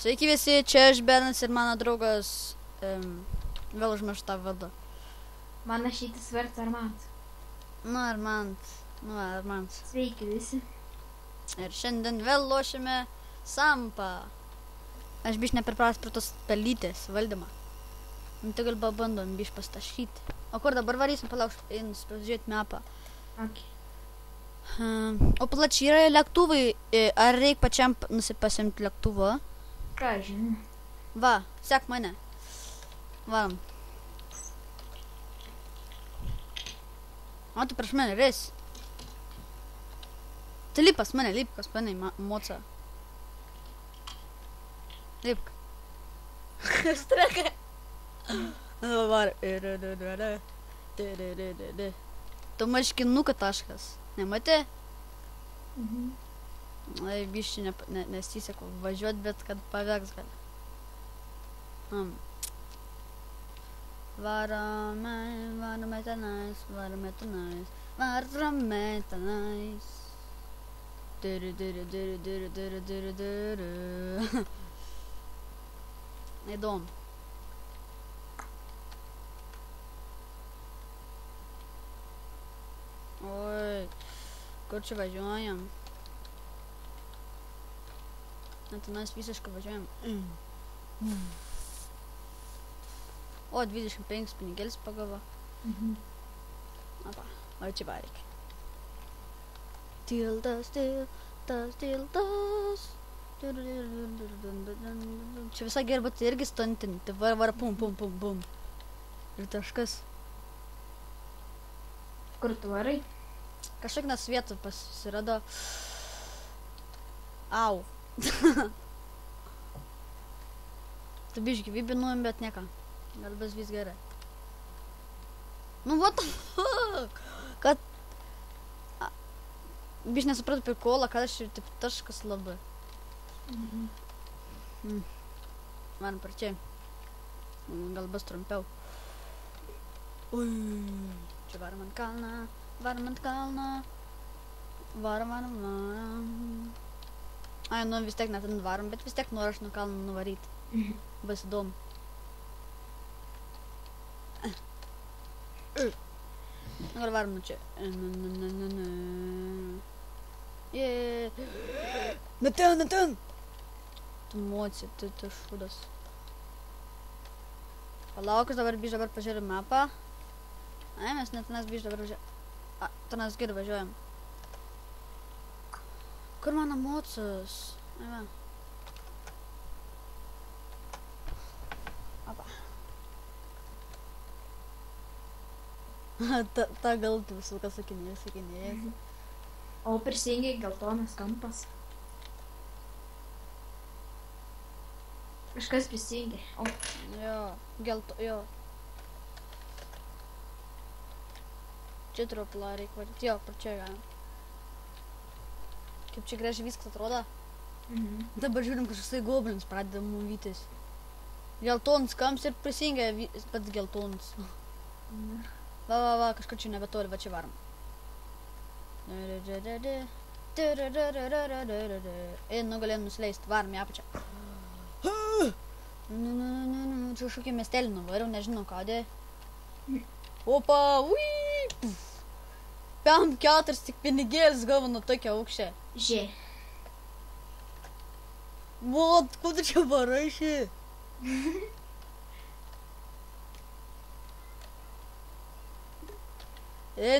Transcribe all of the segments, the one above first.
Sveiki visi, čia aš Benas ir mano draugas, vėl užmirštą vardą. Man šitas vardas Armand. Armand. Sveiki visi. Ir šiandien vėl lošime sampą. Aš biš nepripratęs prie tos pelytės valdymą. Nu tai gal pabandom biš pastašyti. O kur dabar varysim, palauk, einu pasižiūrėti mapą. Ok. O plačiai yra lėktuvai, ar reik pačiam pasiimti lėktuvą? Ką žinai? Va, sek mane. Varom. O tu prieš mane, reis. Tai lip pas mane, moca. Lipk. Streka. Var. Tu maškinuką taškas. Nematė? Ai, biščiai nesiseko važiuot, bet kad paveks gali. Varome tenais. Įdomu. Oi, kur čia važiuojam? Tenais visiškai važiuojam. O, 25 pinigėlis pagavo. Apa, o čia varik. Tildas. Čia visai gerai būtų irgi stontinti. Var, pum. Ir taškas. Kur tu varai? Kažkiek nes vietų pasirado. Au. Tu biš gyvybę nuim, bet nieko. Gal bus vis gerai. Nu, what the fuck? Kad... Biš nesupratau prikolą, kad aš jau taip taškas labai. Varom per čia. Gal bus trumpiau. Ui. Čia varom ant kalną. Varom. Ai, nu vis tiek net varom, bet vis tiek noriu aš nuo kalno nuvaryti. Bus įdomu. Gal varom nu čia. Na ten! Tu moci, tu šudas. Palaukus dabar pažiūrėjom mapą. Ai, mes net tenais biš dabar važiuojam. A, tenais geri važiuojam. Kur mano mocas? Ai, va. Apa. Ta gal tu visų kas sakinėjasi. O prisijungiai geltonas kampas. Kažkas prisijungia. O. Jo. Čia truplą reikia varyti. Jo, per čia galim. Kaip čia gražiai viskas atrodo. Dabar žiūrim, kažkoksai goblins pradeda muvytis. Geltonas kams ir prisijungia pats geltonas. Va, kažkur čia nebetoli, va čia varom. Nu galėjom nusileist, varom į apačią. Čia kažkokį miestelį nuvariau, nežinau ką. Opa, ui! 5-4 tik pinigėlis gavo nuo tokio aukščio. Žė. Vot, kur tu čia varai šį?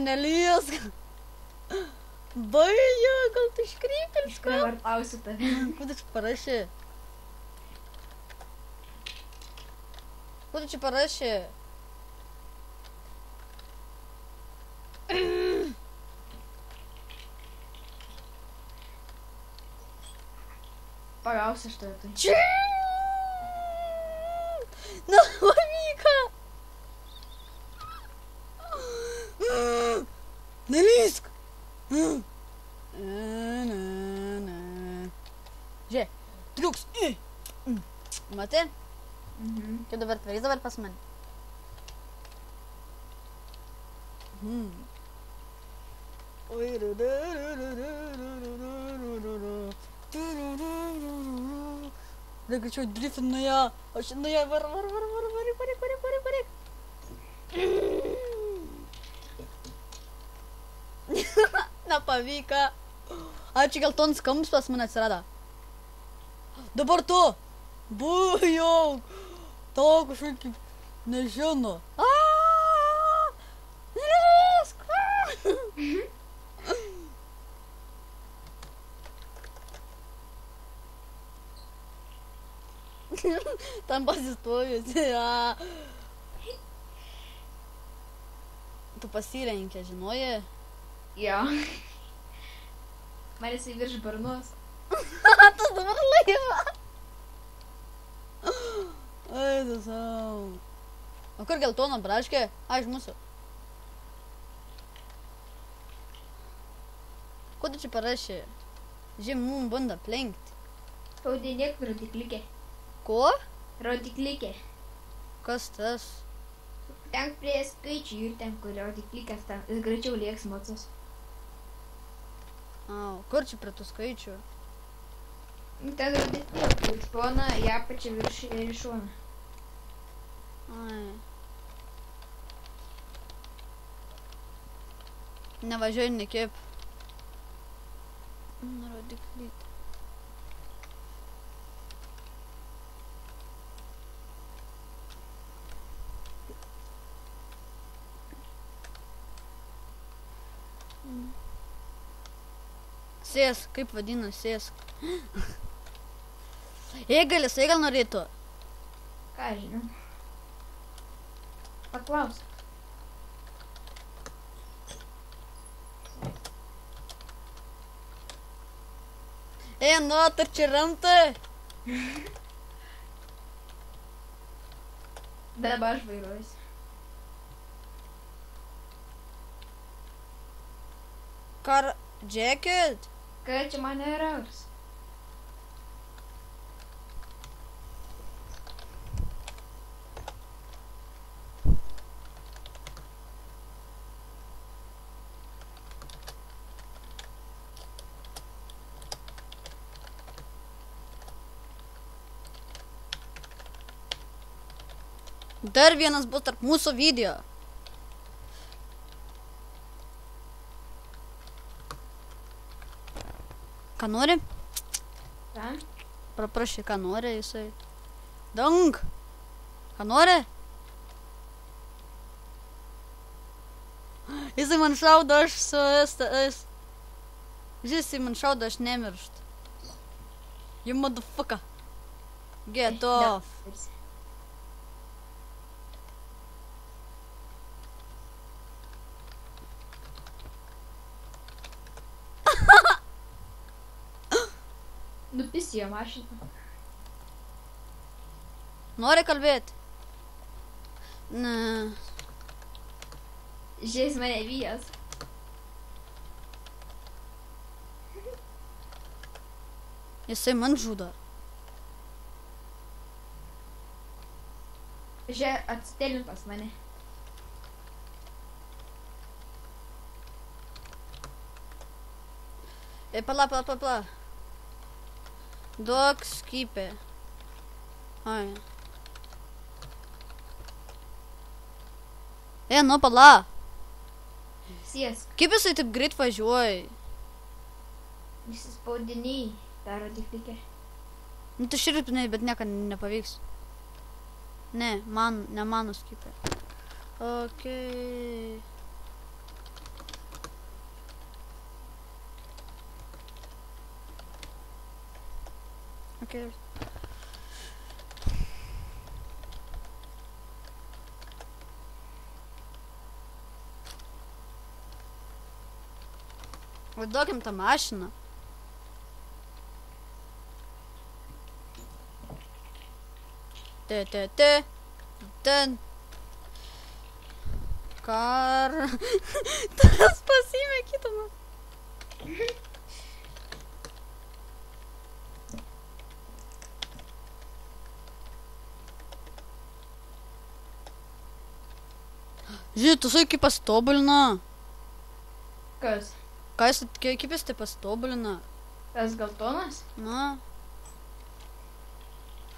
Neliesk! Baija, gal tu iškrypėlis ką? Išpravartausiu tave. Kur tu čia parašė? Pagausiu aš tave tai. Čia! Na, pavyko! Nelįsk! Žiūrėk, triuks. Matė? Kaip dabar tvarys dabar pas mane. Reikia čia driftin nuo ją. Aš nuo ją varik. Nepavyko. Ačiū, geltonas kampas pas mane atsirado. Dabar tu. Bujau. Tau kažkokį nežino. Nelesk. Tam pasistojusi. Tu pasilenkė, žinoji? Jo. Man jisai virš barnos. Tas dabar laivą. Eidų savo. O kur geltono braškė? Iš mūsų. Ko tu čia parašė? Žiūrėk, mum bando aplenkti. Spaudinėk rodiklikė. Ko? Rodiklikė. Kas tas? Ten prie skaičių ir ten, kur rodiklikas, ten jis greičiau lieks mocos. Kur čia prie tų skaičių? Ten rodiklikė. Spona, į apačią virš ir į šoną. Nevažiuoju nekip. Rodiklytė. Sėsk, kaip vadina, sėsk. Eigalis, gal norėtų? Ką žinau. Paklaus. Nu, tu čia rantai. Dabar aš vairuojuosi. Car jacket? Ką čia mane rauks? Dar vienas bus tarp mūsų video. Ką nori? Ką? Paprašy, ką nori jisai. Dang. Ką nori? Jisai man šaudo, aš su STS. Jisai man šaudo, aš nemiršt. You motherfucker. Get off. Nupisijo mašiną. Nori kalbėti? Ne. Žiais mane vyjas. Jisai man žudo. Žiai atsitelin pas mane. Pala. Duok skypę. Ai. Nu, pala. Sėsk. Kaip jisai taip greit važiuoja? Įsispaudiniai tą rodiklikę. Nu, tu širpinai, bet nieko nepavyks. Ne, ne mano skypė. Okei. Okay. Vaduokim tą mašiną. Ten. Kar. Tas pasiėmė kitą man. Žiūrėk, tu kaip pasitobulina. Kas? Kaip jis tai pasitobulina? Tas geltonas? Na.